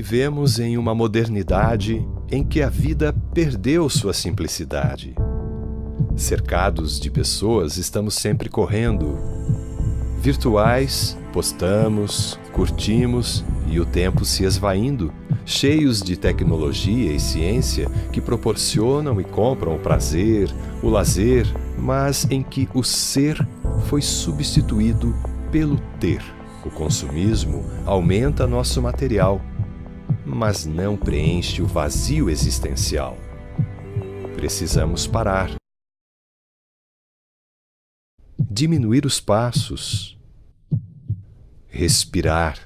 Vivemos em uma modernidade em que a vida perdeu sua simplicidade. Cercados de pessoas, estamos sempre correndo. Virtuais, postamos, curtimos e o tempo se esvaindo, cheios de tecnologia e ciência que proporcionam e compram o prazer, o lazer, mas em que o ser foi substituído pelo ter. O consumismo aumenta nosso material, mas não preenche o vazio existencial. Precisamos parar. Diminuir os passos. Respirar.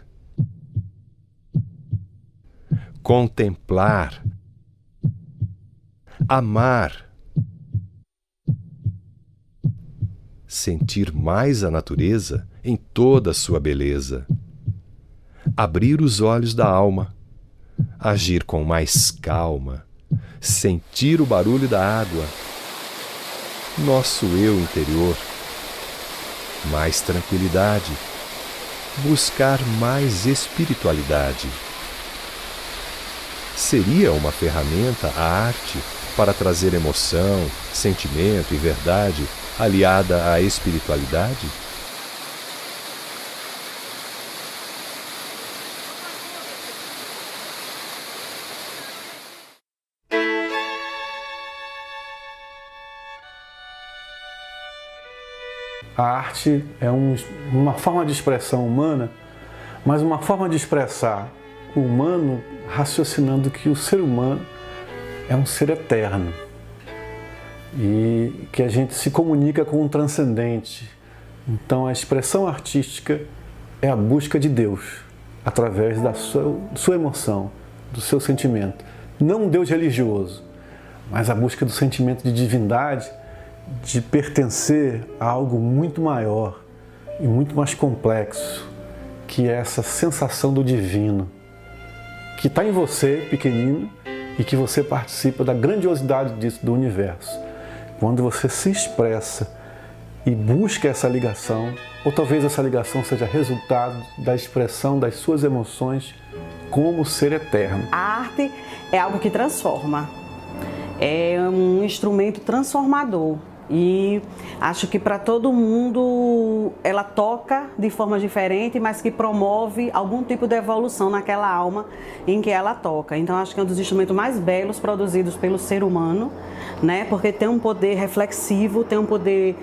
Contemplar. Amar. Sentir mais a natureza em toda a sua beleza. Abrir os olhos da alma. Agir com mais calma. Sentir o barulho da água. Nosso eu interior. Mais tranquilidade. Buscar mais espiritualidade. Seria uma ferramenta a arte para trazer emoção, sentimento e verdade aliada à espiritualidade? A arte é uma forma de expressão humana, mas uma forma de expressar o humano raciocinando que o ser humano é um ser eterno e que a gente se comunica com o transcendente. Então a expressão artística é a busca de Deus através da sua emoção, do seu sentimento. Não um Deus religioso, mas a busca do sentimento de divindade, de pertencer a algo muito maior e muito mais complexo, que é essa sensação do divino, que está em você, pequenino, e que você participa da grandiosidade disso, do universo. Quando você se expressa e busca essa ligação, ou talvez essa ligação seja resultado da expressão das suas emoções como ser eterno. A arte é algo que transforma, é um instrumento transformador. E acho que para todo mundo ela toca de forma diferente, mas que promove algum tipo de evolução naquela alma em que ela toca. Então acho que é um dos instrumentos mais belos produzidos pelo ser humano, né? Porque tem um poder reflexivo, tem um poder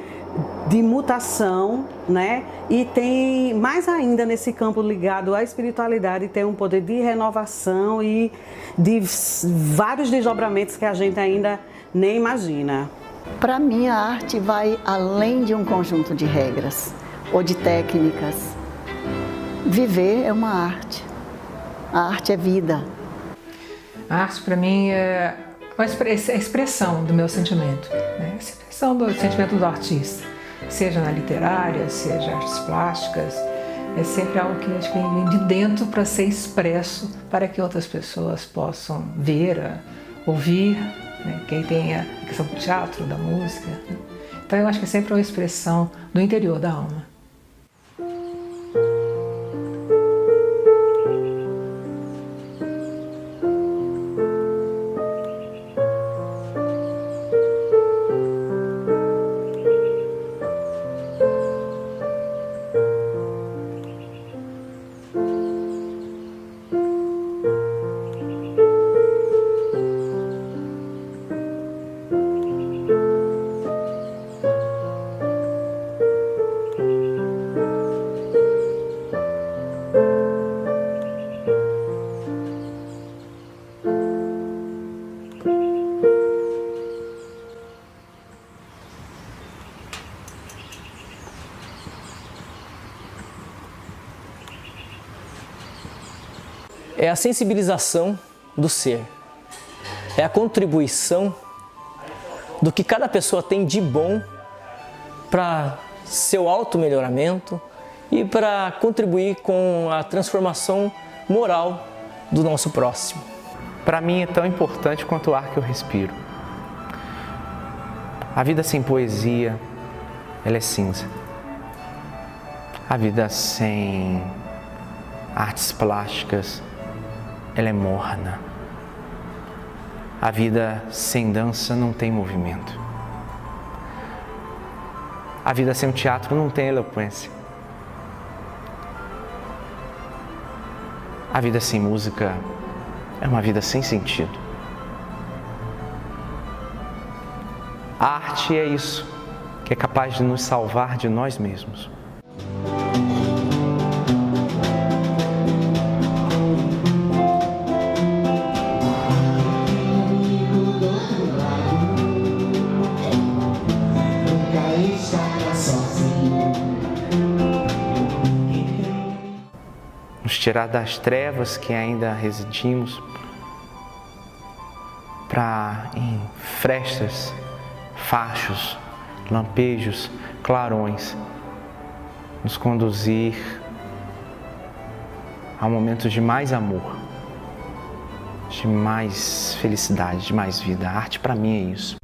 de mutação, né? E tem mais ainda nesse campo ligado à espiritualidade, tem um poder de renovação e de vários desdobramentos que a gente ainda nem imagina. Para mim, a arte vai além de um conjunto de regras ou de técnicas. Viver é uma arte. A arte é vida. A arte, para mim, é a expressão do meu sentimento, né? A expressão do sentimento do artista, seja na literária, seja artes plásticas. É sempre algo que acho que vem de dentro para ser expresso para que outras pessoas possam ver, ouvir. Quem tem a questão do teatro, da música. Então eu acho que é sempre uma expressão do interior da alma. É a sensibilização do ser, é a contribuição do que cada pessoa tem de bom para seu auto-melhoramento e para contribuir com a transformação moral do nosso próximo. Para mim é tão importante quanto o ar que eu respiro. A vida sem poesia, ela é cinza. A vida sem artes plásticas, ela é morna. A vida sem dança não tem movimento. A vida sem o teatro não tem eloquência. A vida sem música é uma vida sem sentido. A arte é isso, que é capaz de nos salvar de nós mesmos. Nos tirar das trevas que ainda residimos, para em frestas, fachos, lampejos, clarões, nos conduzir a momentos de mais amor, de mais felicidade, de mais vida. A arte para mim é isso.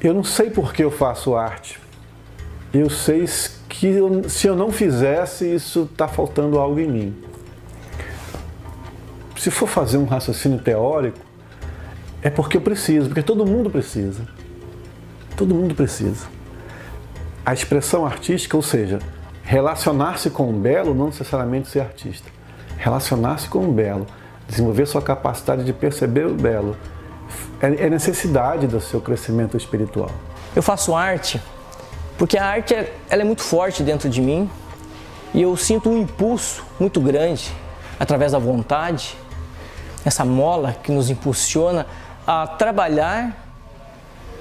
Eu não sei por que eu faço arte. Eu sei que se eu não fizesse, isso está faltando algo em mim. Se for fazer um raciocínio teórico, é porque eu preciso, porque todo mundo precisa. Todo mundo precisa. A expressão artística, ou seja, relacionar-se com o belo, não necessariamente ser artista. Relacionar-se com o belo, desenvolver sua capacidade de perceber o belo, é necessidade do seu crescimento espiritual. Eu faço arte porque a arte ela é muito forte dentro de mim e eu sinto um impulso muito grande através da vontade, essa mola que nos impulsiona a trabalhar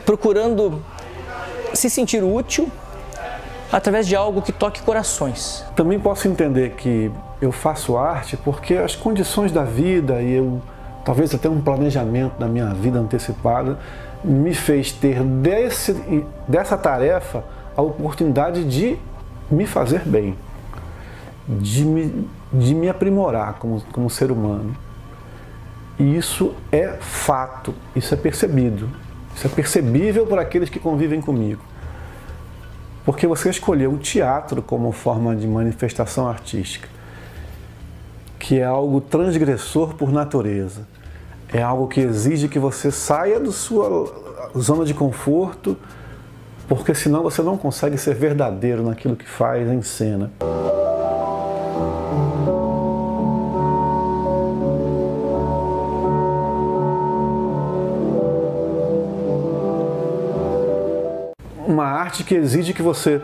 procurando se sentir útil através de algo que toque corações. Também posso entender que eu faço arte porque as condições da vida e talvez até um planejamento da minha vida antecipada me fez ter dessa tarefa a oportunidade de me fazer bem, de me aprimorar como ser humano. E isso é fato, isso é percebido, isso é percebível por aqueles que convivem comigo. Porque você escolheu o teatro como forma de manifestação artística, que é algo transgressor por natureza. É algo que exige que você saia da sua zona de conforto, porque senão você não consegue ser verdadeiro naquilo que faz em cena. Uma arte que exige que você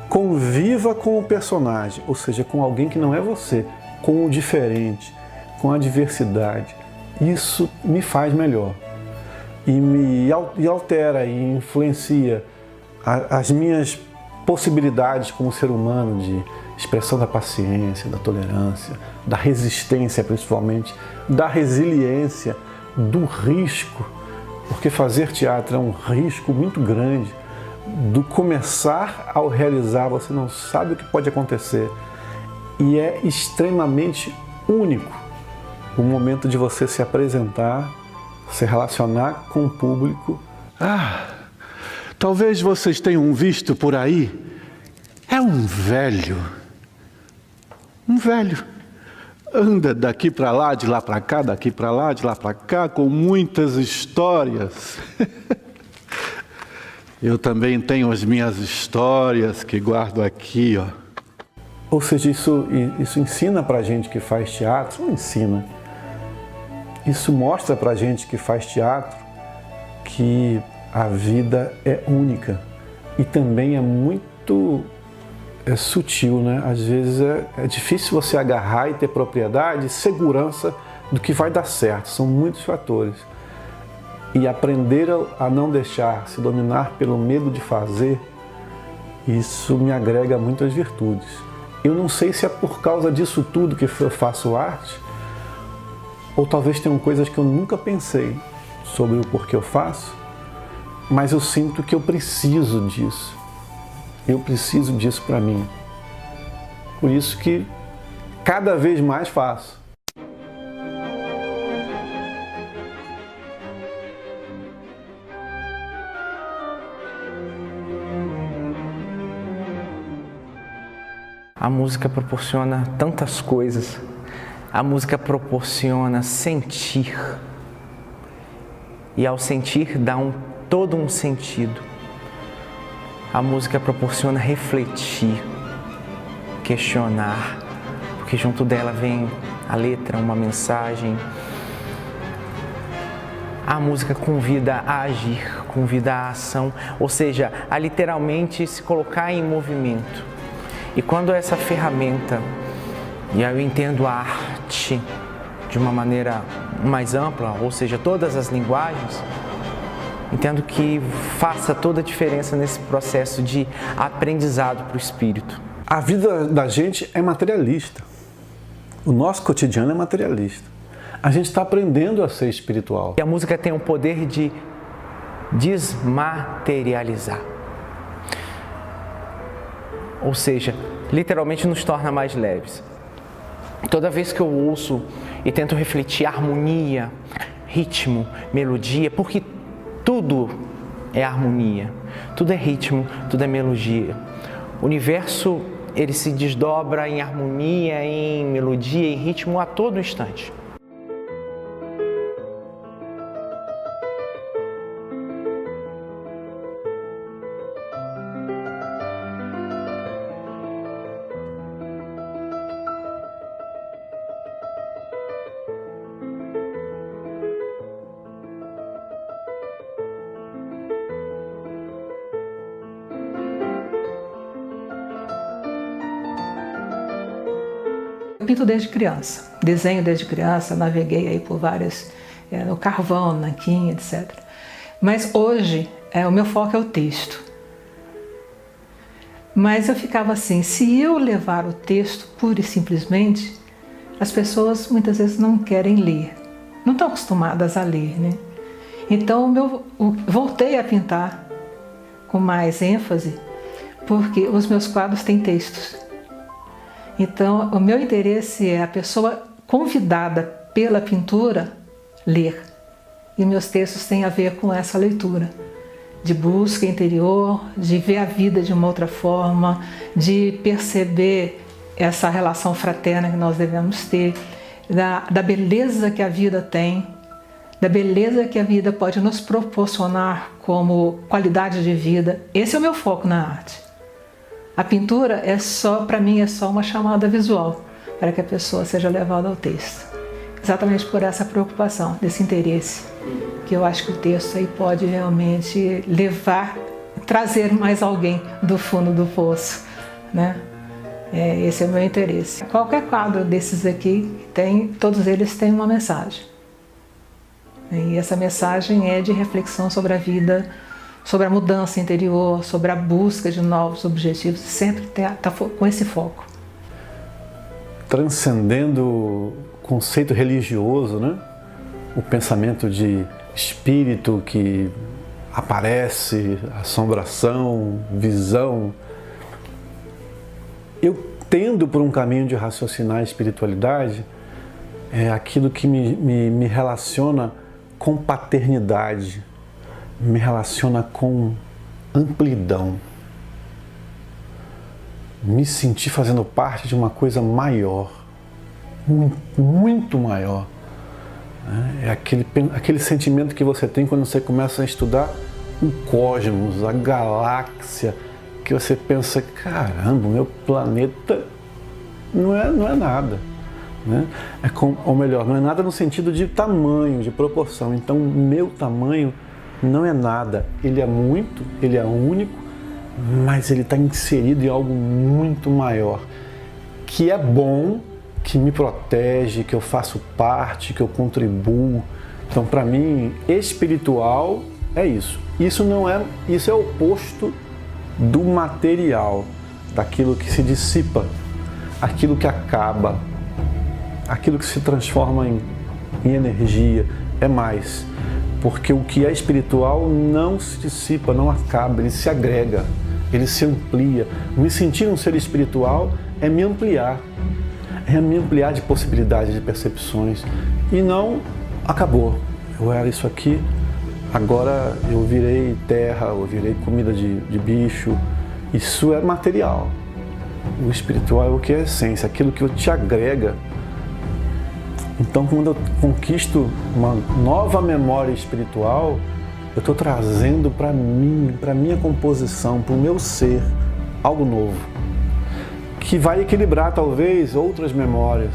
conviva com o personagem, ou seja, com alguém que não é você, com o diferente, com a diversidade. Isso me faz melhor e altera e influencia as minhas possibilidades como ser humano de expressão da paciência, da tolerância, da resistência principalmente, da resiliência, do risco, porque fazer teatro é um risco muito grande, do começar ao realizar, você não sabe o que pode acontecer e é extremamente único o momento de você se apresentar, se relacionar com o público. Talvez vocês tenham visto por aí, é um velho. Anda daqui para lá, de lá para cá, daqui para lá, de lá para cá, com muitas histórias. Eu também tenho as minhas histórias que guardo aqui, ó. Ou seja, isso ensina para a gente que faz teatro, não ensina. Isso mostra para a gente que faz teatro que a vida é única e também é muito sutil, né? Às vezes é difícil você agarrar e ter propriedade e segurança do que vai dar certo. São muitos fatores. E aprender a não deixar se dominar pelo medo de fazer, isso me agrega muitas virtudes. Eu não sei se é por causa disso tudo que eu faço arte, ou talvez tenham coisas que eu nunca pensei sobre o porquê eu faço, mas eu sinto que eu preciso disso. Eu preciso disso para mim. Por isso que cada vez mais faço. A música proporciona tantas coisas. A música proporciona sentir. E ao sentir dá todo um sentido. A música proporciona refletir, questionar, porque junto dela vem a letra, uma mensagem. A música convida a agir, convida a ação, ou seja, a literalmente se colocar em movimento. E quando essa ferramenta, e aí eu entendo a arte de uma maneira mais ampla, ou seja, todas as linguagens, entendo que faça toda a diferença nesse processo de aprendizado para o espírito. A vida da gente é materialista. O nosso cotidiano é materialista. A gente está aprendendo a ser espiritual. E a música tem o poder de desmaterializar. Ou seja, literalmente nos torna mais leves. Toda vez que eu ouço e tento refletir harmonia, ritmo, melodia, porque tudo é harmonia, tudo é ritmo, tudo é melodia. O universo, ele se desdobra em harmonia, em melodia, em ritmo a todo instante. Eu pinto desde criança, desenho desde criança, naveguei aí por várias, no carvão, nanquim, etc. Mas hoje, o meu foco é o texto. Mas eu ficava assim, se eu levar o texto pura e simplesmente, as pessoas muitas vezes não querem ler, não estão acostumadas a ler, né? Então eu voltei a pintar com mais ênfase, porque os meus quadros têm textos. Então, o meu interesse é a pessoa convidada pela pintura ler. E meus textos têm a ver com essa leitura, de busca interior, de ver a vida de uma outra forma, de perceber essa relação fraterna que nós devemos ter, da beleza que a vida tem, da beleza que a vida pode nos proporcionar como qualidade de vida. Esse é o meu foco na arte. A pintura para mim, é só uma chamada visual para que a pessoa seja levada ao texto. Exatamente por essa preocupação, desse interesse, que eu acho que o texto aí pode realmente trazer mais alguém do fundo do poço, né? Esse é o meu interesse. Qualquer quadro desses aqui, todos eles têm uma mensagem. E essa mensagem é de reflexão sobre a vida, sobre a mudança interior, sobre a busca de novos objetivos, sempre está com esse foco. Transcendendo o conceito religioso, né? O pensamento de espírito que aparece, assombração, visão. Eu tendo por um caminho de raciocinar a espiritualidade, é aquilo que me relaciona com paternidade, me relaciona com amplidão. Me sentir fazendo parte de uma coisa maior, muito maior. É aquele sentimento que você tem quando você começa a estudar o cosmos, a galáxia, que você pensa, caramba, o meu planeta não é nada. Né? Ou melhor, não é nada no sentido de tamanho, de proporção. Então, o meu tamanho não é nada, ele é muito, ele é único, mas ele está inserido em algo muito maior, que é bom, que me protege, que eu faço parte, que eu contribuo. Então, para mim, espiritual é isso. Isso é o oposto do material, daquilo que se dissipa, aquilo que acaba, aquilo que se transforma em energia, é mais. Porque o que é espiritual não se dissipa, não acaba, ele se agrega. ele se amplia. Me sentir um ser espiritual é me ampliar de possibilidades, de percepções. E não acabou. Eu era isso aqui, agora eu virei terra, eu virei comida de bicho. Isso é material. O espiritual é o que é a essência, aquilo que te agrega. Então, quando eu conquisto uma nova memória espiritual, eu estou trazendo para mim, para minha composição, para o meu ser, algo novo, que vai equilibrar talvez outras memórias.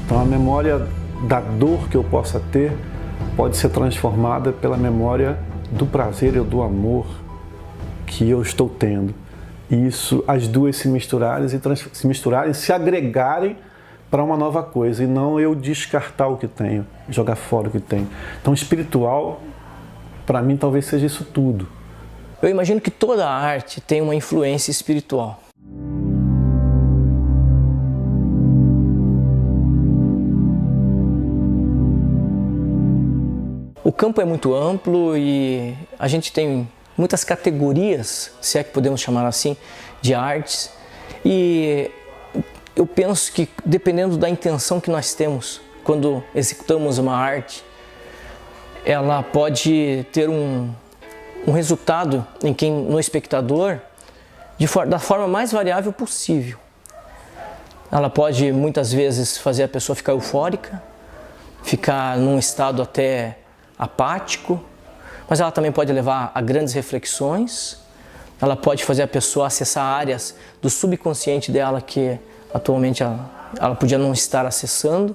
Então, a memória da dor que eu possa ter pode ser transformada pela memória do prazer ou do amor que eu estou tendo. E isso, as duas se misturarem, se agregarem para uma nova coisa, e não eu descartar o que tenho, jogar fora o que tenho. Então, espiritual, para mim, talvez seja isso tudo. Eu imagino que toda arte tem uma influência espiritual. O campo é muito amplo e a gente tem muitas categorias, se é que podemos chamar assim, de artes. E eu penso que, dependendo da intenção que nós temos quando executamos uma arte, ela pode ter um resultado no espectador da forma mais variável possível. Ela pode, muitas vezes, fazer a pessoa ficar eufórica, ficar num estado até apático, mas ela também pode levar a grandes reflexões. Ela pode fazer a pessoa acessar áreas do subconsciente dela que atualmente ela podia não estar acessando,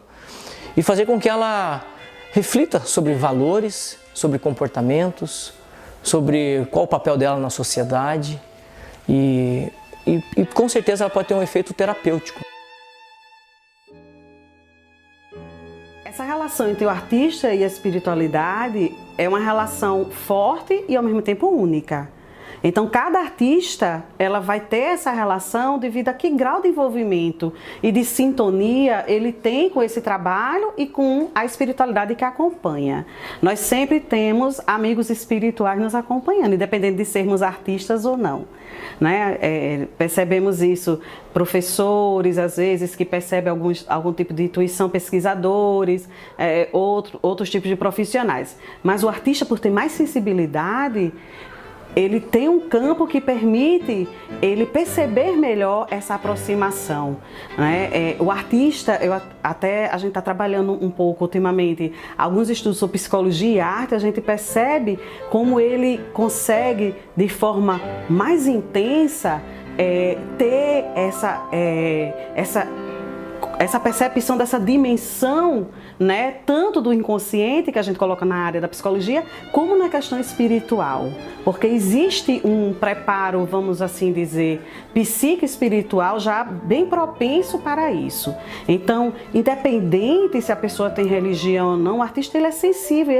e fazer com que ela reflita sobre valores, sobre comportamentos, sobre qual o papel dela na sociedade, e com certeza ela pode ter um efeito terapêutico. Essa relação entre o artista e a espiritualidade é uma relação forte e ao mesmo tempo única. Então, cada artista, ela vai ter essa relação devido a que grau de envolvimento e de sintonia ele tem com esse trabalho e com a espiritualidade que acompanha. Nós sempre temos amigos espirituais nos acompanhando, independente de sermos artistas ou não. Né? Percebemos isso, professores, às vezes, que percebem algum tipo de intuição, pesquisadores, outros tipos de profissionais. Mas o artista, por ter mais sensibilidade, ele tem um campo que permite ele perceber melhor essa aproximação, né? O artista, a gente está trabalhando um pouco ultimamente, alguns estudos sobre psicologia e arte, a gente percebe como ele consegue, de forma mais intensa, ter essa percepção dessa dimensão, né, tanto do inconsciente, que a gente coloca na área da psicologia, como na questão espiritual. Porque existe um preparo, vamos assim dizer, psico-espiritual já bem propenso para isso. Então, independente se a pessoa tem religião ou não, o artista ele é sensível.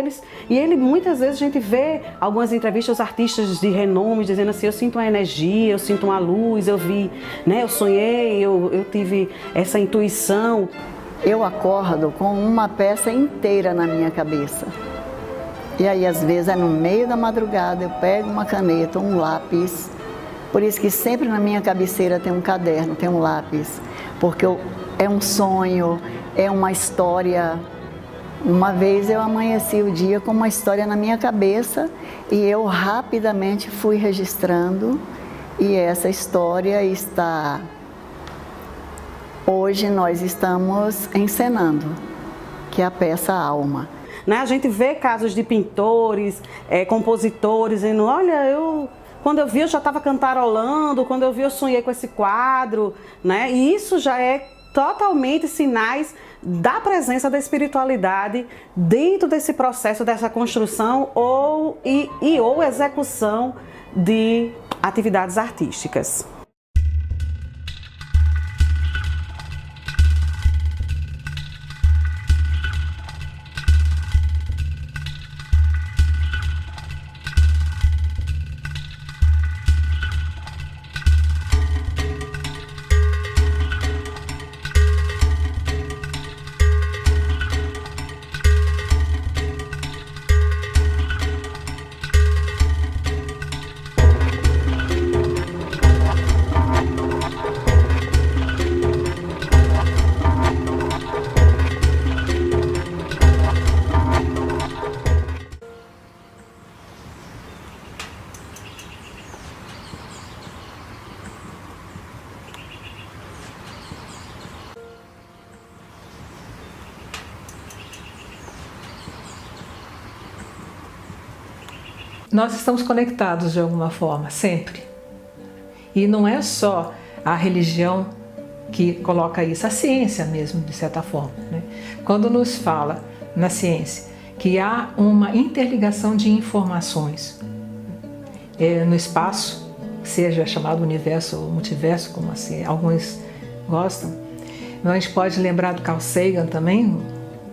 Ele muitas vezes a gente vê algumas entrevistas, os artistas de renome dizendo assim: eu sinto uma energia, eu sinto uma luz, eu vi, né, eu sonhei, eu tive essa intuição. Eu acordo com uma peça inteira na minha cabeça. E aí, às vezes, é no meio da madrugada, eu pego uma caneta, um lápis. Por isso que sempre na minha cabeceira tem um caderno, tem um lápis. Porque é um sonho, é uma história. Uma vez eu amanheci o dia com uma história na minha cabeça e eu rapidamente fui registrando. E essa história está... Hoje nós estamos encenando, que é a peça Alma. Né? A gente vê casos de pintores, compositores, dizendo: olha, quando eu vi eu já estava cantarolando, quando eu vi eu sonhei com esse quadro, né? E isso já é totalmente sinais da presença da espiritualidade dentro desse processo, dessa construção ou execução de atividades artísticas. nós estamos conectados de alguma forma, sempre. E não é só a religião que coloca isso, a ciência mesmo, de certa forma, né? Quando nos fala na ciência que há uma interligação de informações no espaço, seja chamado universo ou multiverso, como assim alguns gostam, a gente pode lembrar do Carl Sagan também,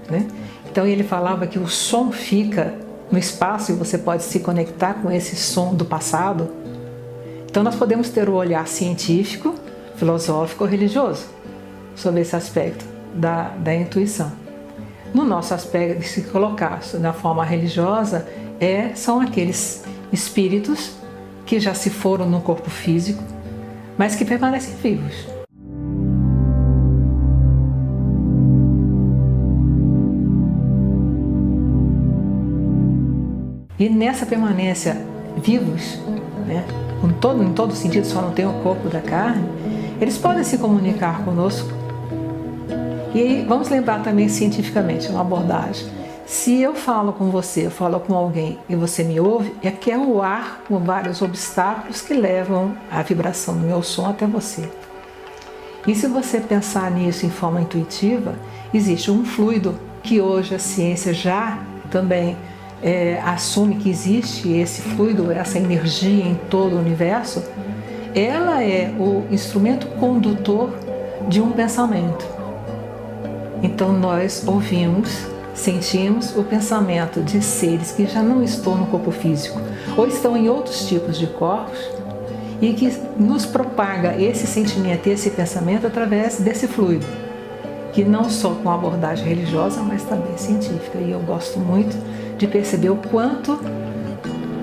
né? Então ele falava que o som fica no espaço e você pode se conectar com esse som do passado. Então nós podemos ter o olhar científico, filosófico ou religioso sobre esse aspecto da intuição. No nosso aspecto de se colocar na forma religiosa, são aqueles espíritos que já se foram no corpo físico, mas que permanecem vivos. E nessa permanência vivos, né, em todo sentido, só não tem o corpo da carne, eles podem se comunicar conosco. E aí, vamos lembrar também cientificamente, uma abordagem. Se eu falo com você, eu falo com alguém e você me ouve, é que é o ar com vários obstáculos que levam a vibração do meu som até você. E se você pensar nisso em forma intuitiva, existe um fluido que hoje a ciência já também assume que existe esse fluido, essa energia em todo o universo. Ela é o instrumento condutor de um pensamento. Então nós ouvimos, sentimos o pensamento de seres que já não estão no corpo físico ou estão em outros tipos de corpos e que nos propaga esse sentimento, esse pensamento através desse fluido, que não só com abordagem religiosa, mas também científica. E eu gosto muito de perceber o quanto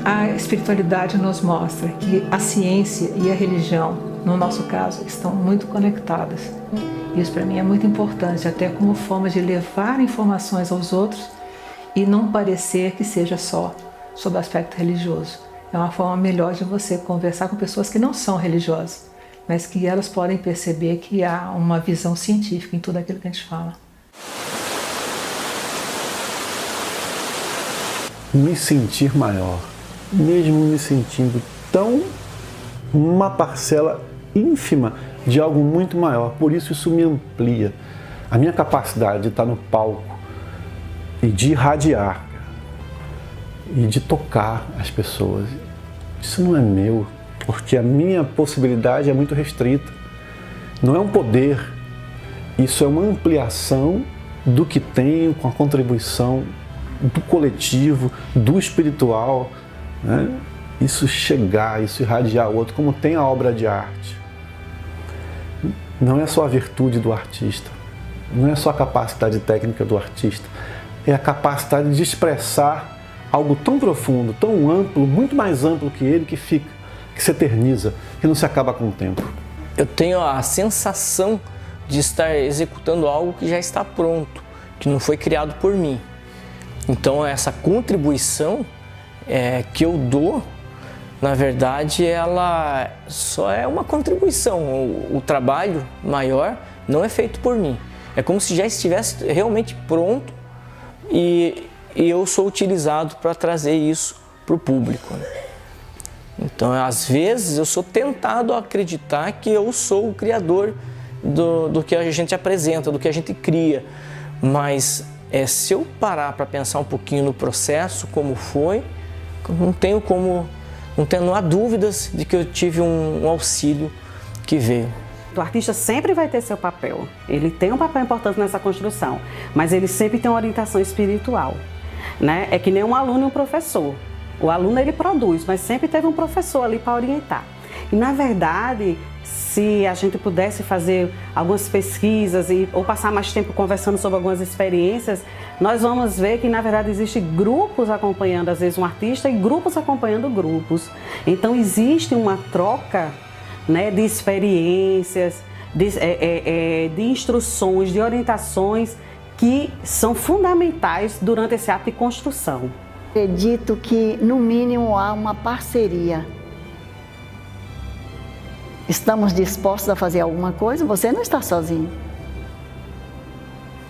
a espiritualidade nos mostra que a ciência e a religião, no nosso caso, estão muito conectadas. Isso para mim é muito importante, até como forma de levar informações aos outros e não parecer que seja só sob o aspecto religioso. É uma forma melhor de você conversar com pessoas que não são religiosas, mas que elas podem perceber que há uma visão científica em tudo aquilo que a gente fala. Me sentir maior, mesmo me sentindo tão uma parcela ínfima de algo muito maior. Por isso me amplia. A minha capacidade de estar no palco e de irradiar e de tocar as pessoas, isso não é meu, porque a minha possibilidade é muito restrita. Não é um poder, isso é uma ampliação do que tenho com a contribuição do coletivo, do espiritual, né? Isso chegar, isso irradiar o outro, como tem a obra de arte. Não é só a virtude do artista, não é só a capacidade técnica do artista, é a capacidade de expressar algo tão profundo, tão amplo, muito mais amplo que ele, que fica, que se eterniza, que não se acaba com o tempo. Eu tenho a sensação de estar executando algo que já está pronto, que não foi criado por mim. Então essa contribuição que eu dou, na verdade, ela só é uma contribuição. O trabalho maior não é feito por mim. É como se já estivesse realmente pronto e eu sou utilizado para trazer isso para o público, né? Então, às vezes, eu sou tentado a acreditar que eu sou o criador do que a gente apresenta, do que a gente cria. Mas se eu parar para pensar um pouquinho no processo, como foi, não há dúvidas de que eu tive um auxílio que veio. O artista sempre vai ter seu papel, ele tem um papel importante nessa construção, mas ele sempre tem uma orientação espiritual, né? É que nem um aluno e um professor. O aluno ele produz, mas sempre teve um professor ali para orientar. E na verdade, se a gente pudesse fazer algumas pesquisas ou passar mais tempo conversando sobre algumas experiências, nós vamos ver que na verdade existem grupos acompanhando às vezes um artista e grupos acompanhando grupos. Então existe uma troca, né, de experiências, de instruções, de orientações que são fundamentais durante esse ato de construção. Acredito que no mínimo há uma parceria. Estamos dispostos a fazer alguma coisa? Você não está sozinho.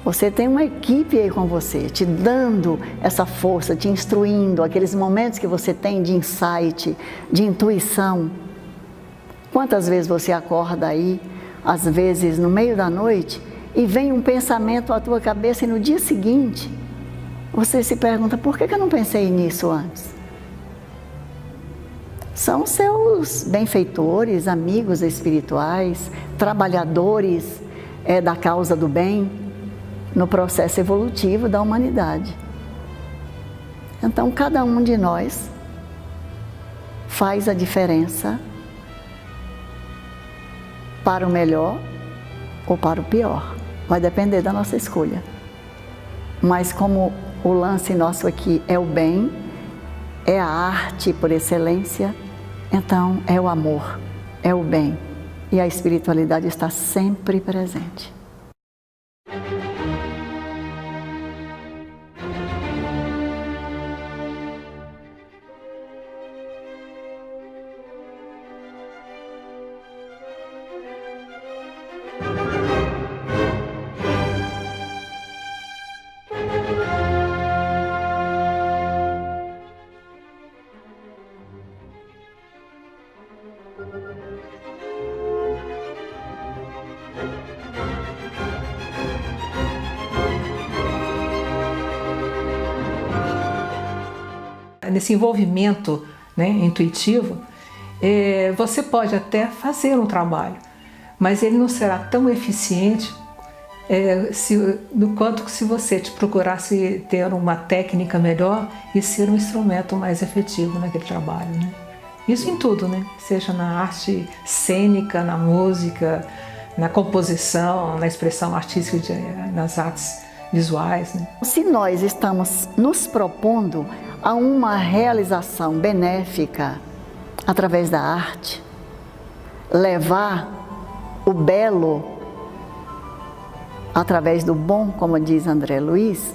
Você tem uma equipe aí com você, te dando essa força, te instruindo, aqueles momentos que você tem de insight, de intuição. Quantas vezes você acorda aí, às vezes no meio da noite, e vem um pensamento à tua cabeça e no dia seguinte, você se pergunta, por que eu não pensei nisso antes? São seus benfeitores, amigos espirituais, trabalhadores da causa do bem, no processo evolutivo da humanidade. Então, cada um de nós faz a diferença para o melhor ou para o pior. Vai depender da nossa escolha. Mas como o lance nosso aqui é o bem, é a arte por excelência, então é o amor, é o bem. E a espiritualidade está sempre presente. Nesse envolvimento, né, intuitivo, você pode até fazer um trabalho, mas ele não será tão eficiente quanto se você procurasse ter uma técnica melhor e ser um instrumento mais efetivo naquele trabalho, né? Isso em tudo, né? Seja na arte cênica, na música, na composição, na expressão artística, nas artes visuais, né? Se nós estamos nos propondo a uma realização benéfica através da arte, levar o belo através do bom, como diz André Luiz,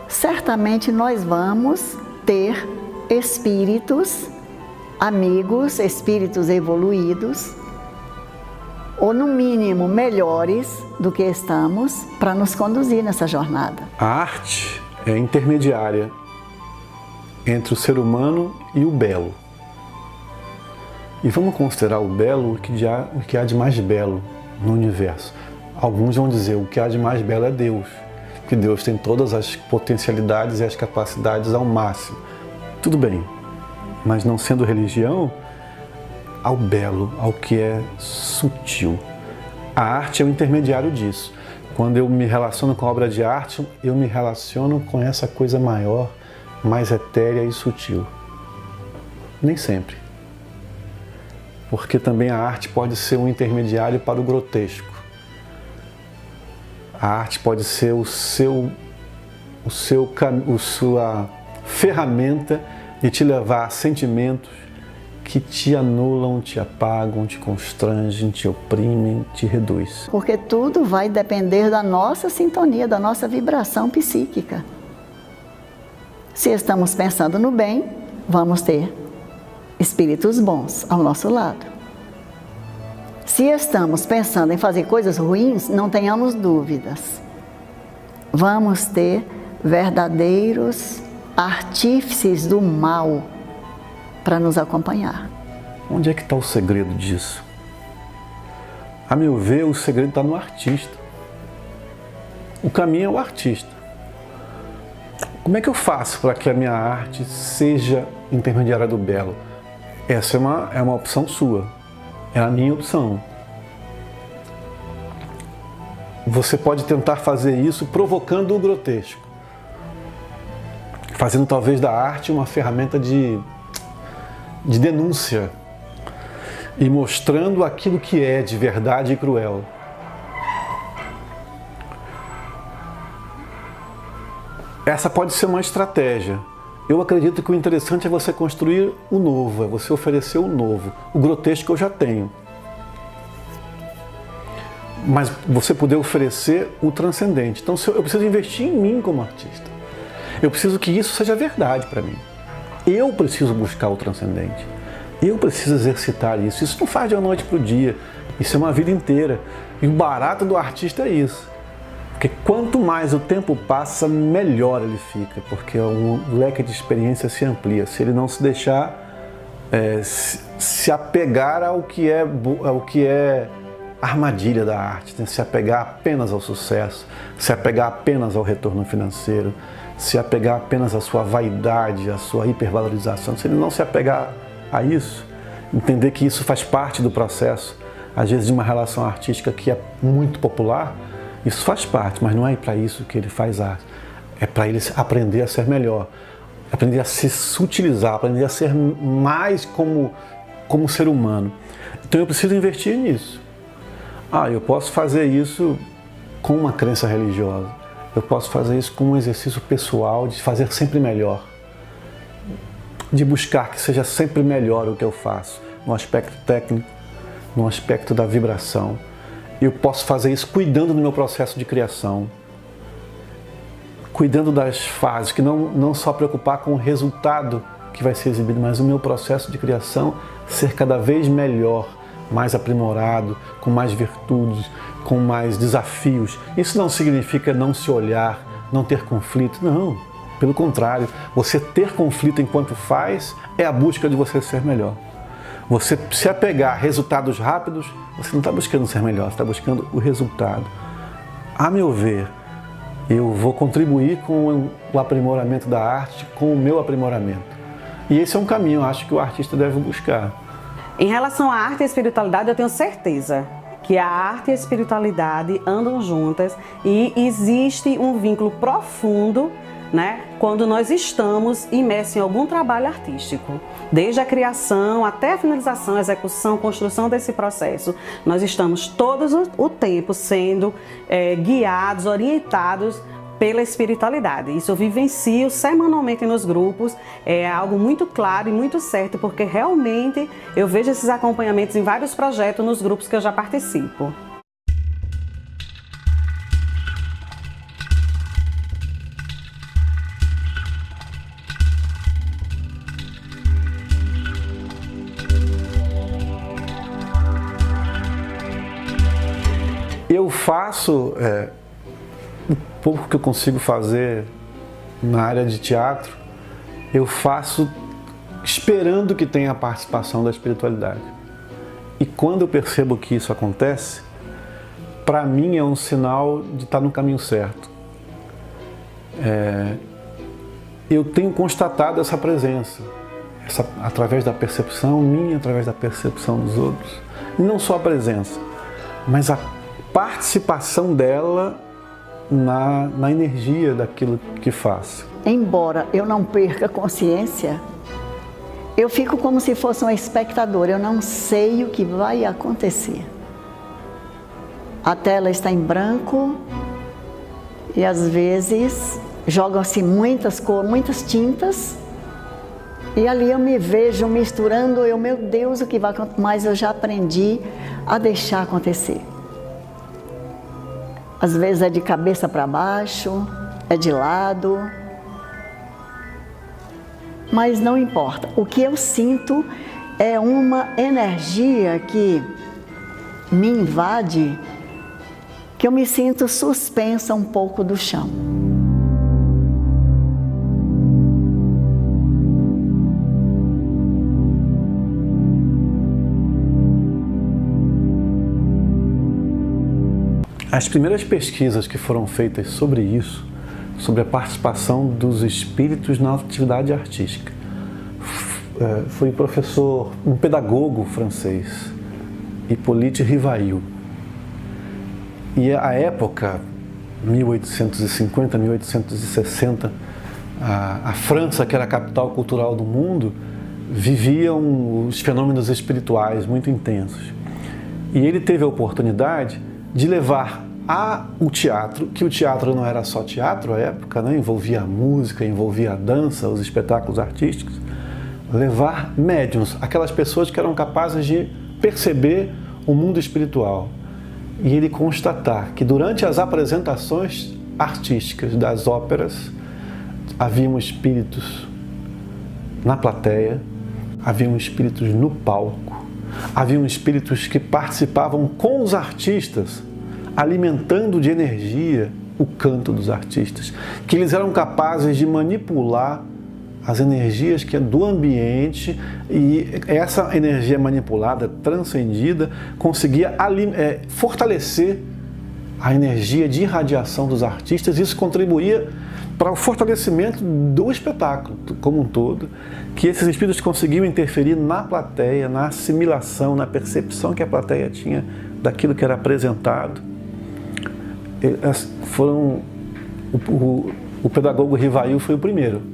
certamente nós vamos ter espíritos amigos, espíritos evoluídos, ou no mínimo melhores do que estamos, para nos conduzir nessa jornada. A arte é intermediária entre o ser humano e o belo. E vamos considerar o belo o que há de mais belo no universo. Alguns vão dizer o que há de mais belo é Deus, que Deus tem todas as potencialidades e as capacidades ao máximo. Tudo bem, mas não sendo religião, ao belo, ao que é sutil. A arte é o intermediário disso. Quando eu me relaciono com a obra de arte, eu me relaciono com essa coisa maior, mais etérea e sutil. Nem sempre. Porque também a arte pode ser um intermediário para o grotesco. A arte pode ser sua ferramenta de te levar a sentimentos que te anulam, te apagam, te constrangem, te oprimem, te reduz. Porque tudo vai depender da nossa sintonia, da nossa vibração psíquica. Se estamos pensando no bem, vamos ter espíritos bons ao nosso lado. Se estamos pensando em fazer coisas ruins, não tenhamos dúvidas. Vamos ter verdadeiros artífices do mal para nos acompanhar. Onde é que está o segredo disso? A meu ver, o segredo está no artista. O caminho é o artista. Como é que eu faço para que a minha arte seja intermediária do belo? Essa é uma opção sua. É a minha opção. Você pode tentar fazer isso provocando o grotesco. Fazendo talvez da arte uma ferramenta de denúncia e mostrando aquilo que é de verdade e cruel. Essa pode ser uma estratégia. Eu acredito que o interessante é você construir o novo, é você oferecer o novo. O grotesco eu já tenho. Mas você poder oferecer o transcendente. Então eu preciso investir em mim como artista. Eu preciso que isso seja verdade para mim. Eu preciso buscar o transcendente. Eu preciso exercitar isso. Isso não faz de uma noite para o dia. Isso é uma vida inteira. E o barato do artista é isso. Porque quanto mais o tempo passa, melhor ele fica, porque o leque de experiência se amplia. Se ele não se deixar se apegar ao que é armadilha da arte, né? Se apegar apenas ao sucesso, se apegar apenas ao retorno financeiro, se apegar apenas à sua vaidade, à sua hipervalorização. Se ele não se apegar a isso, entender que isso faz parte do processo, às vezes de uma relação artística que é muito popular, isso faz parte, mas não é para isso que ele faz arte. É para ele aprender a ser melhor, aprender a se sutilizar, aprender a ser mais como ser humano. Então eu preciso investir nisso. Eu posso fazer isso com uma crença religiosa. Eu posso fazer isso com um exercício pessoal de fazer sempre melhor. De buscar que seja sempre melhor o que eu faço, no aspecto técnico, no aspecto da vibração. Eu posso fazer isso cuidando do meu processo de criação, cuidando das fases, que não só preocupar com o resultado que vai ser exibido, mas o meu processo de criação ser cada vez melhor, mais aprimorado, com mais virtudes, com mais desafios. Isso não significa não se olhar, não ter conflito, não. Pelo contrário, você ter conflito enquanto faz é a busca de você ser melhor. Você se apegar a resultados rápidos, você não está buscando ser melhor, você está buscando o resultado. A meu ver, eu vou contribuir com o aprimoramento da arte, com o meu aprimoramento. E esse é um caminho, eu acho, que o artista deve buscar. Em relação à arte e à espiritualidade, eu tenho certeza que a arte e a espiritualidade andam juntas e existe um vínculo profundo, né, quando nós estamos imersos em algum trabalho artístico. Desde a criação até a finalização, execução, construção desse processo, nós estamos todos o tempo sendo guiados, orientados pela espiritualidade. Isso eu vivencio semanalmente nos grupos, é algo muito claro e muito certo, porque realmente eu vejo esses acompanhamentos em vários projetos nos grupos que eu já participo. Eu faço o pouco que eu consigo fazer na área de teatro, eu faço esperando que tenha a participação da espiritualidade. E quando eu percebo que isso acontece, para mim é um sinal de estar no caminho certo. Eu tenho constatado essa presença, através da percepção minha, através da percepção dos outros. E não só a presença, mas a participação dela na energia daquilo que faço. Embora eu não perca consciência, eu fico como se fosse uma espectadora, eu não sei o que vai acontecer. A tela está em branco e às vezes jogam-se muitas cores, muitas tintas, e ali eu me vejo misturando, meu Deus, o que vai acontecer? Mas eu já aprendi a deixar acontecer. Às vezes é de cabeça para baixo, é de lado, mas não importa. O que eu sinto é uma energia que me invade, que eu me sinto suspensa um pouco do chão. As primeiras pesquisas que foram feitas sobre isso, sobre a participação dos espíritos na atividade artística, foi o professor, um pedagogo francês, Hippolyte Rivail. E à época, 1850, 1860, a França, que era a capital cultural do mundo, viviam os fenômenos espirituais muito intensos. E ele teve a oportunidade de levar o teatro, que o teatro não era só teatro à época, né? Envolvia a música, envolvia a dança, os espetáculos artísticos, levar médiuns, aquelas pessoas que eram capazes de perceber o mundo espiritual. E ele constatar que durante as apresentações artísticas das óperas, haviam espíritos na plateia, haviam espíritos no palco, haviam espíritos que participavam com os artistas, alimentando de energia o canto dos artistas, que eles eram capazes de manipular as energias que é do ambiente, e essa energia manipulada, transcendida, conseguia fortalecer a energia de irradiação dos artistas. Isso contribuía para o fortalecimento do espetáculo como um todo, que esses espíritos conseguiam interferir na plateia, na assimilação, na percepção que a plateia tinha daquilo que era apresentado. O pedagogo Rivail foi o primeiro.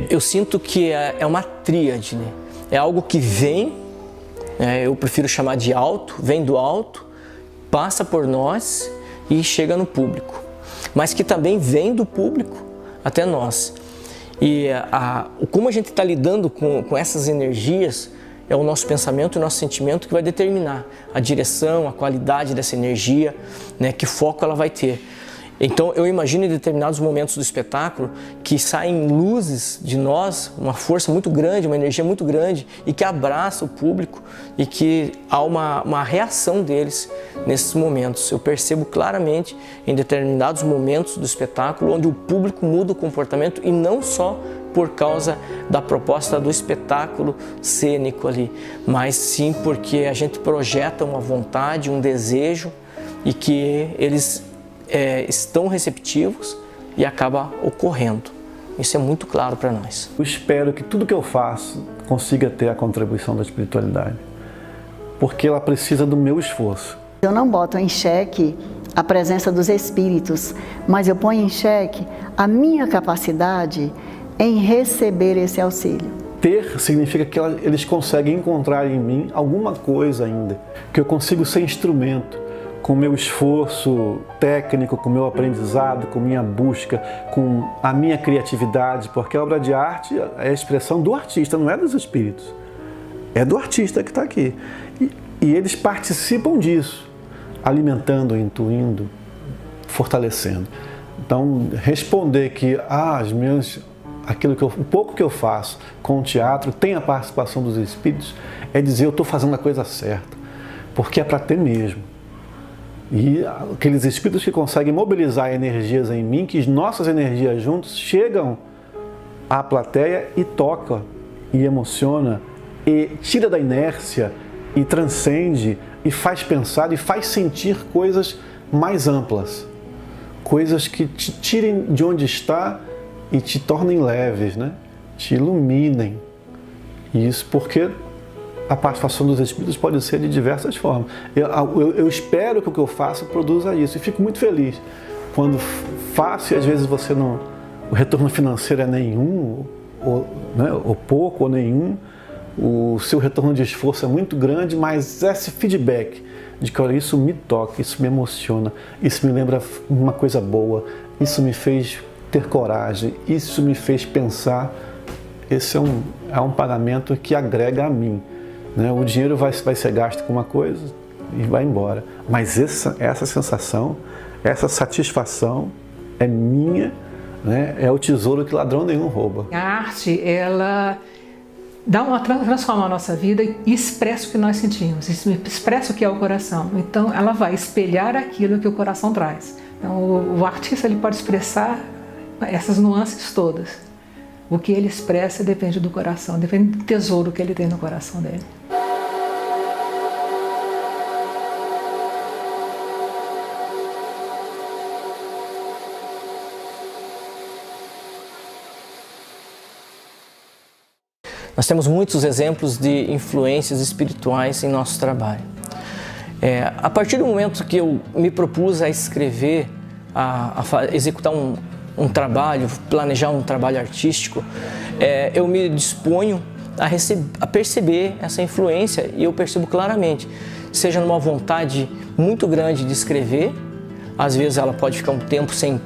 Eu sinto que é uma tríade, né? É algo que vem, eu prefiro chamar de alto, vem do alto, passa por nós e chega no público, mas que também vem do público até nós. E como a gente está lidando com essas energias é o nosso pensamento e o nosso sentimento que vai determinar a direção, a qualidade dessa energia, né, que foco ela vai ter. Então eu imagino em determinados momentos do espetáculo que saem luzes de nós, uma força muito grande, uma energia muito grande, e que abraça o público e que há uma reação deles nesses momentos. Eu percebo claramente em determinados momentos do espetáculo onde o público muda o comportamento, e não só por causa da proposta do espetáculo cênico ali, mas sim porque a gente projeta uma vontade, um desejo, e que eles estão receptivos e acaba ocorrendo. Isso é muito claro para nós. Eu espero que tudo que eu faço consiga ter a contribuição da espiritualidade, porque ela precisa do meu esforço. Eu não boto em xeque a presença dos espíritos, mas eu ponho em xeque a minha capacidade em receber esse auxílio. Ter significa que eles conseguem encontrar em mim alguma coisa ainda, que eu consigo ser instrumento, com o meu esforço técnico, com o meu aprendizado, com minha busca, com a minha criatividade, porque a obra de arte é a expressão do artista, não é dos espíritos. É do artista que está aqui. E eles participam disso, alimentando, intuindo, fortalecendo. Então, responder que o pouco que eu faço com o teatro tem a participação dos espíritos, é dizer eu estou fazendo a coisa certa, porque é para ter mesmo. E aqueles espíritos que conseguem mobilizar energias em mim, que nossas energias juntos chegam à plateia e toca, e emociona, e tira da inércia, e transcende, e faz pensar, e faz sentir coisas mais amplas. Coisas que te tirem de onde está e te tornem leves, né? Te iluminem. E isso porque a participação dos espíritos pode ser de diversas formas. Eu espero que o que eu faço produza isso, e fico muito feliz quando faço, e às vezes o retorno financeiro é nenhum, ou pouco, ou nenhum, o seu retorno de esforço é muito grande, mas esse feedback de que, olha, isso me toca, isso me emociona, isso me lembra uma coisa boa, isso me fez ter coragem, isso me fez pensar, esse é um pagamento que agrega a mim. O dinheiro vai ser gasto com uma coisa e vai embora. Mas essa sensação, essa satisfação é minha, né? É o tesouro que ladrão nenhum rouba. A arte, ela transforma a nossa vida e expressa o que nós sentimos, expressa o que é o coração. Então, ela vai espelhar aquilo que o coração traz. Então, o artista ele pode expressar essas nuances todas. O que ele expressa depende do coração, depende do tesouro que ele tem no coração dele. Nós temos muitos exemplos de influências espirituais em nosso trabalho. A partir do momento que eu me propus a escrever, a executar um trabalho, planejar um trabalho artístico, eu me disponho a perceber essa influência, e eu percebo claramente, seja numa vontade muito grande de escrever, às vezes ela pode ficar um tempo sem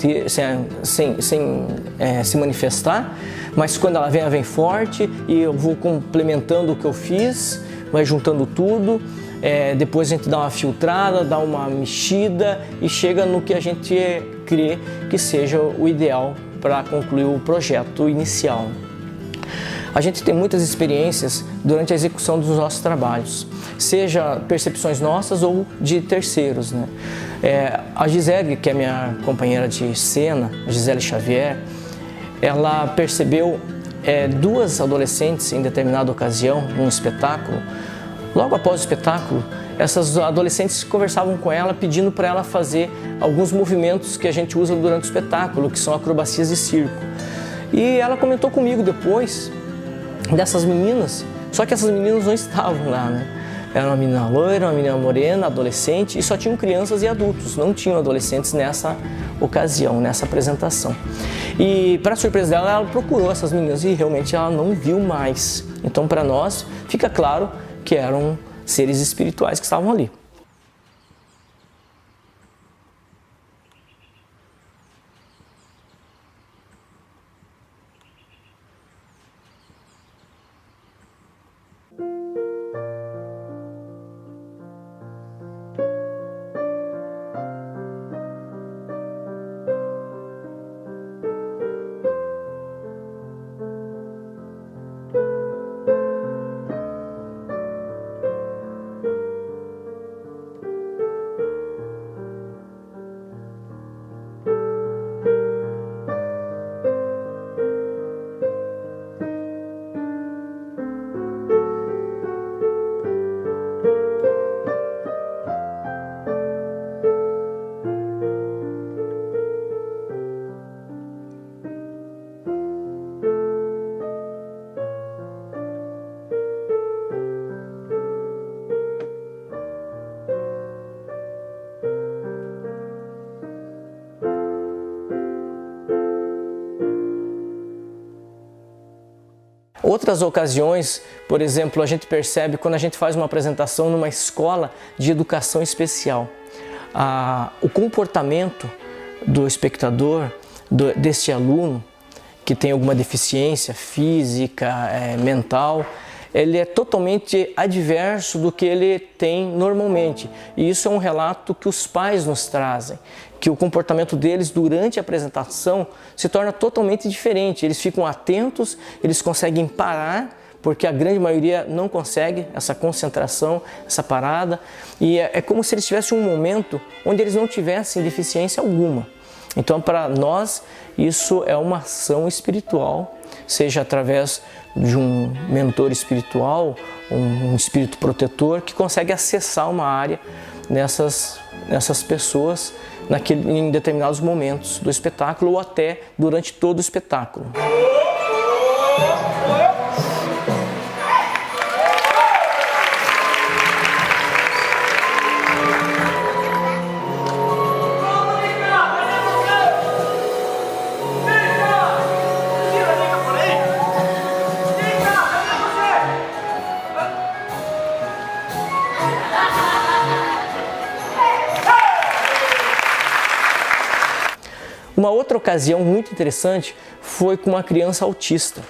se manifestar, mas quando ela vem forte, e eu vou complementando o que eu fiz, vai juntando tudo, depois a gente dá uma filtrada, dá uma mexida e chega no que a gente crê que seja o ideal para concluir o projeto inicial. A gente tem muitas experiências durante a execução dos nossos trabalhos, seja percepções nossas ou de terceiros, né? A Gisele, que é minha companheira de cena, a Gisele Xavier, ela percebeu duas adolescentes em determinada ocasião, num espetáculo. Logo após o espetáculo, essas adolescentes conversavam com ela pedindo para ela fazer alguns movimentos que a gente usa durante o espetáculo, que são acrobacias de circo. E ela comentou comigo depois dessas meninas, só que essas meninas não estavam lá, né? Era uma menina loira, uma menina morena, adolescente, e só tinham crianças e adultos, não tinham adolescentes nessa ocasião, nessa apresentação. E para surpresa dela, ela procurou essas meninas e realmente ela não viu mais. Então para nós fica claro que eram seres espirituais que estavam ali. Outras ocasiões, por exemplo, a gente percebe quando a gente faz uma apresentação numa escola de educação especial. O comportamento do espectador, deste aluno que tem alguma deficiência física, mental, ele é totalmente adverso do que ele tem normalmente. E isso é um relato que os pais nos trazem, que o comportamento deles durante a apresentação se torna totalmente diferente. Eles ficam atentos, eles conseguem parar, porque a grande maioria não consegue essa concentração, essa parada. E é como se eles tivessem um momento onde eles não tivessem deficiência alguma. Então, para nós, isso é uma ação espiritual, seja através de um mentor espiritual, um espírito protetor que consegue acessar uma área nessas pessoas em determinados momentos do espetáculo ou até durante todo o espetáculo. Uma outra ocasião muito interessante foi com uma criança autista.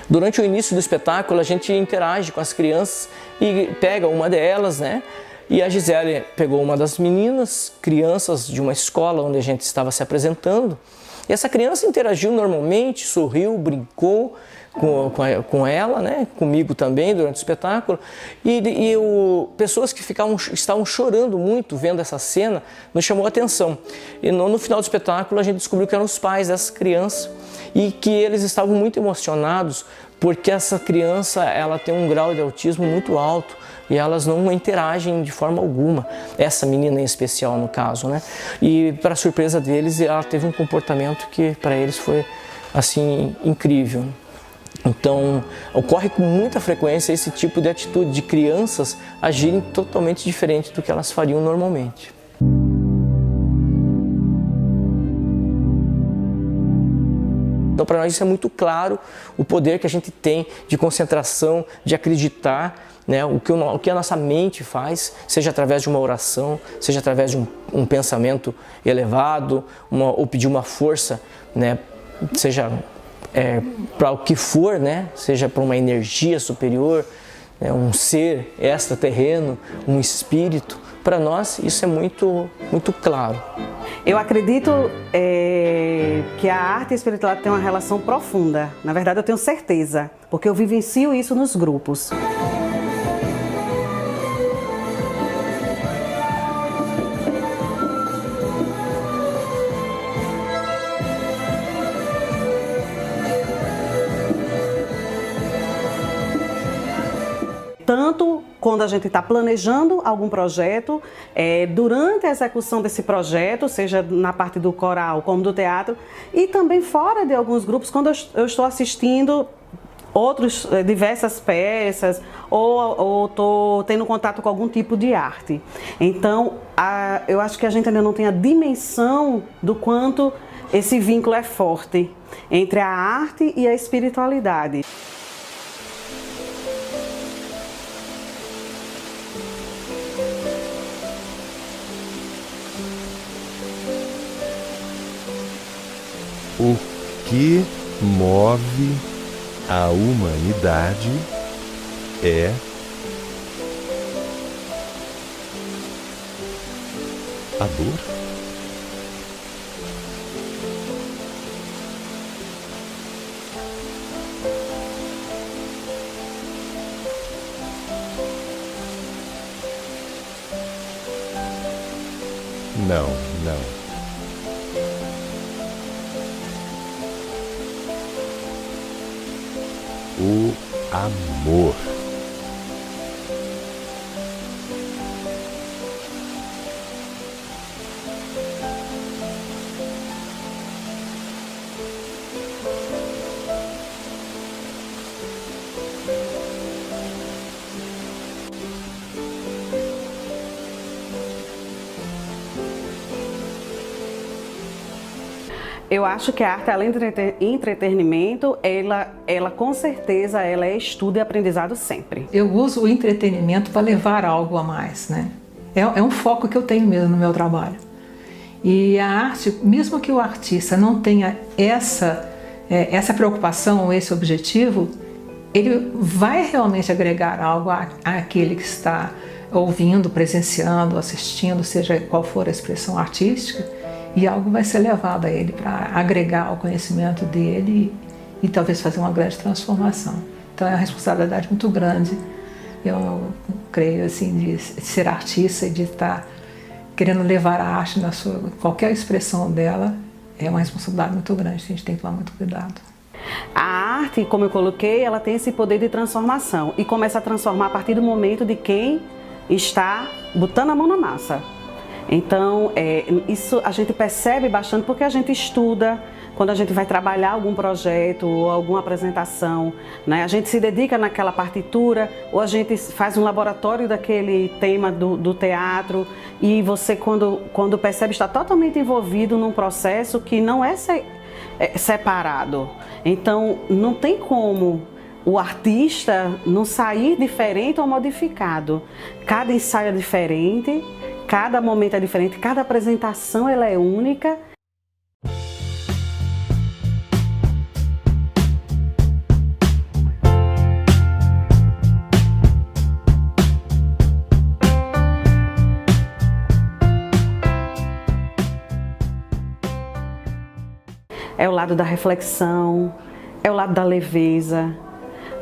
Durante o início do espetáculo, a gente interage com as crianças e pega uma delas, né? E a Gisele pegou uma das meninas, crianças de uma escola onde a gente estava se apresentando. E essa criança interagiu normalmente, sorriu, brincou com ela, né? Comigo também durante o espetáculo. Pessoas que estavam chorando muito vendo essa cena nos chamou a atenção. E no final do espetáculo a gente descobriu que eram os pais dessa criança e que eles estavam muito emocionados porque essa criança ela tem um grau de autismo muito alto e elas não interagem de forma alguma, essa menina em especial no caso, né? E para surpresa deles, ela teve um comportamento que para eles foi assim incrível. Então, ocorre com muita frequência esse tipo de atitude de crianças agirem totalmente diferente do que elas fariam normalmente. Então, para nós isso é muito claro, o poder que a gente tem de concentração, de acreditar, né, o que a nossa mente faz, seja através de uma oração, seja através de um pensamento elevado, ou pedir uma força, né, seja para o que for, né, seja para uma energia superior, né, um ser extraterreno, um espírito. Para nós isso é muito claro. Eu acredito que a arte e a espiritualidade têm uma relação profunda. Na verdade, eu tenho certeza, porque eu vivencio isso nos grupos. Tanto quando a gente está planejando algum projeto, durante a execução desse projeto, seja na parte do coral como do teatro, e também fora de alguns grupos, quando eu estou assistindo diversas peças ou estou tendo contato com algum tipo de arte. Então, eu acho que a gente ainda não tem a dimensão do quanto esse vínculo é forte entre a arte e a espiritualidade. O que move a humanidade é a dor. Não, não. O amor. Eu acho que a arte, além de entretenimento, ela com certeza ela é estudo e aprendizado sempre. Eu uso o entretenimento para levar algo a mais, né? É um foco que eu tenho mesmo no meu trabalho. E a arte, mesmo que o artista não tenha essa preocupação ou esse objetivo, ele vai realmente agregar algo àquele que está ouvindo, presenciando, assistindo, seja qual for a expressão artística, e algo vai ser levado a ele para agregar ao conhecimento dele e talvez fazer uma grande transformação. Então é uma responsabilidade muito grande, eu creio, assim, de ser artista e de estar querendo levar a arte na qualquer expressão dela. É uma responsabilidade muito grande, a gente tem que tomar muito cuidado. A arte, como eu coloquei, ela tem esse poder de transformação e começa a transformar a partir do momento de quem está botando a mão na massa. Então, isso a gente percebe bastante porque a gente estuda, quando a gente vai trabalhar algum projeto ou alguma apresentação, né? A gente se dedica naquela partitura ou a gente faz um laboratório daquele tema do teatro e você, quando percebe, está totalmente envolvido num processo que não é separado. Então, não tem como o artista não sair diferente ou modificado. Cada ensaio é diferente, cada momento é diferente, cada apresentação ela é única. É o lado da reflexão, é o lado da leveza,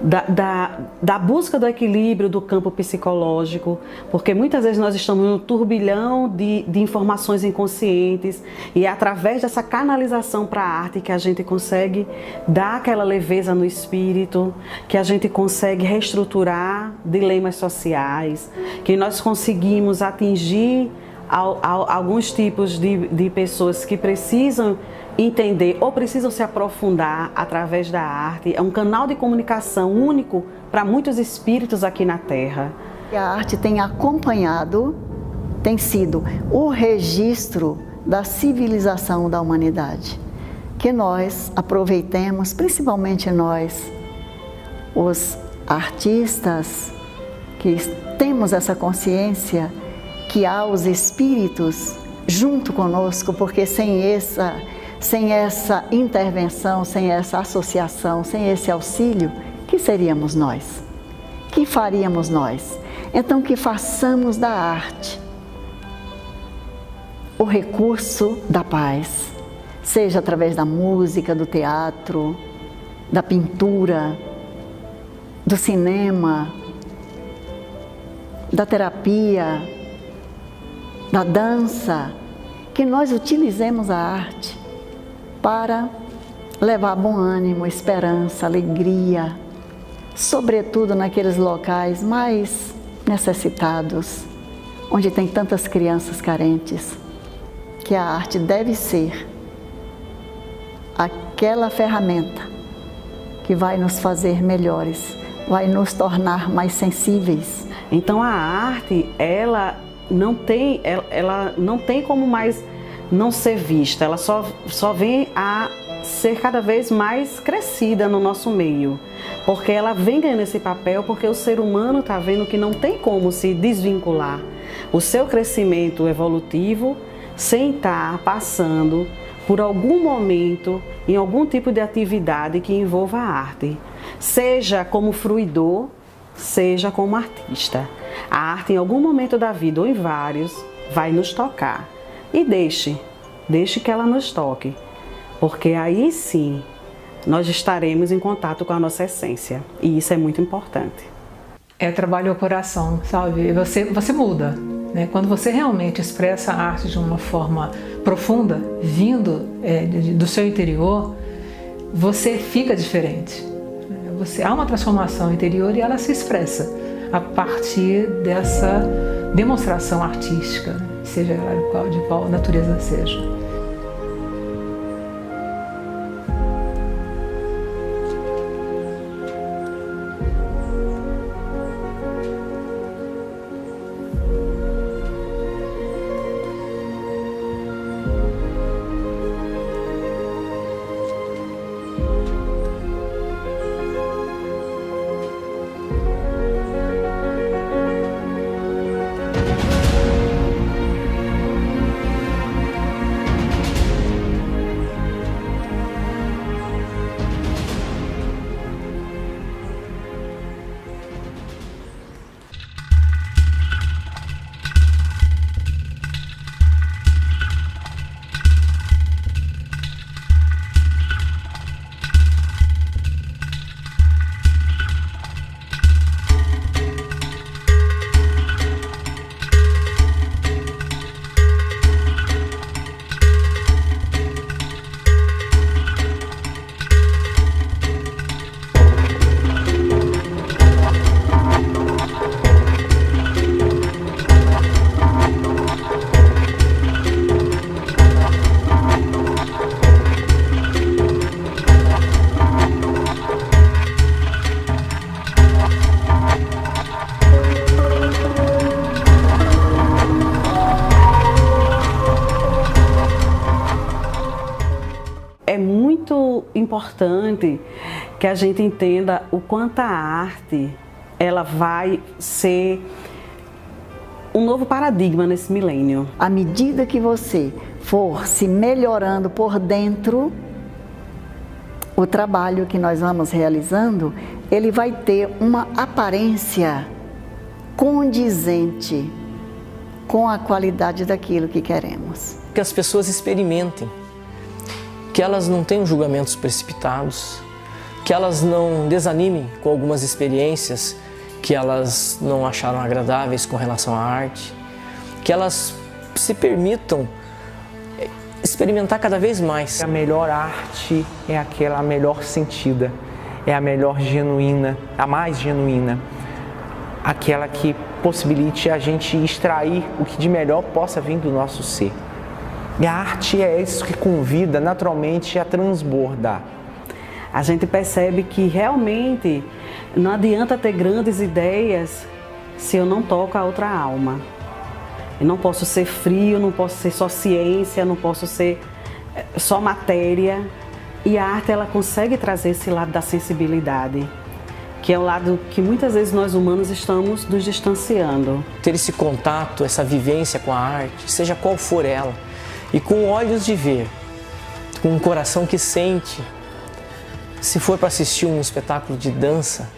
da busca do equilíbrio do campo psicológico, porque muitas vezes nós estamos num turbilhão de informações inconscientes e é através dessa canalização para a arte que a gente consegue dar aquela leveza no espírito, que a gente consegue reestruturar dilemas sociais, que nós conseguimos atingir alguns tipos de pessoas que precisam entender ou precisam se aprofundar através da arte. É um canal de comunicação único para muitos espíritos aqui na Terra. A arte tem acompanhado, tem sido o registro da civilização da humanidade. Que nós aproveitemos, principalmente nós, os artistas, que temos essa consciência que há os espíritos junto conosco, porque sem essa intervenção, sem essa associação, sem esse auxílio, que seríamos nós? Que faríamos nós? Então, que façamos da arte o recurso da paz, seja através da música, do teatro, da pintura, do cinema, da terapia, da dança, que nós utilizemos a arte para levar bom ânimo, esperança, alegria, sobretudo naqueles locais mais necessitados, onde tem tantas crianças carentes, que a arte deve ser aquela ferramenta que vai nos fazer melhores, vai nos tornar mais sensíveis. Então a arte, ela não tem como mais não ser vista, ela só vem a ser cada vez mais crescida no nosso meio, porque ela vem ganhando esse papel, porque o ser humano está vendo que não tem como se desvincular o seu crescimento evolutivo sem estar passando por algum momento em algum tipo de atividade que envolva a arte, seja como fruidor, seja como artista. A arte em algum momento da vida, ou em vários, vai nos tocar. E deixe que ela nos toque, porque aí sim nós estaremos em contato com a nossa essência, e isso é muito importante. É trabalho ao coração, sabe? Você muda, né? Quando você realmente expressa a arte de uma forma profunda, vindo do seu interior, você fica diferente. Há uma transformação interior e ela se expressa a partir dessa demonstração artística, seja de qual natureza seja. É muito importante que a gente entenda o quanto a arte ela vai ser um novo paradigma nesse milênio. À medida que você for se melhorando por dentro, o trabalho que nós vamos realizando, ele vai ter uma aparência condizente com a qualidade daquilo que queremos. Que as pessoas experimentem, que elas não tenham julgamentos precipitados, que elas não desanimem com algumas experiências que elas não acharam agradáveis com relação à arte, que elas se permitam experimentar cada vez mais. A melhor arte é aquela melhor sentida, é a melhor genuína, a mais genuína, aquela que possibilite a gente extrair o que de melhor possa vir do nosso ser. E a arte é isso que convida naturalmente a transbordar. A gente percebe que realmente não adianta ter grandes ideias se eu não toco a outra alma. Eu não posso ser frio, não posso ser só ciência, não posso ser só matéria. E a arte ela consegue trazer esse lado da sensibilidade, que é o lado que muitas vezes nós humanos estamos nos distanciando. Ter esse contato, essa vivência com a arte, seja qual for ela, e com olhos de ver, com um coração que sente. Se for para assistir um espetáculo de dança,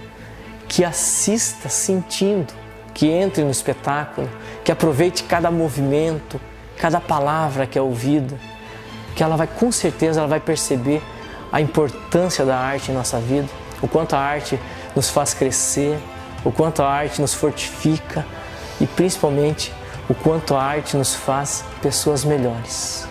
que assista sentindo, que entre no espetáculo, que aproveite cada movimento, cada palavra que é ouvida, que ela vai, com certeza, ela vai perceber a importância da arte em nossa vida, o quanto a arte nos faz crescer, o quanto a arte nos fortifica e principalmente o quanto a arte nos faz pessoas melhores.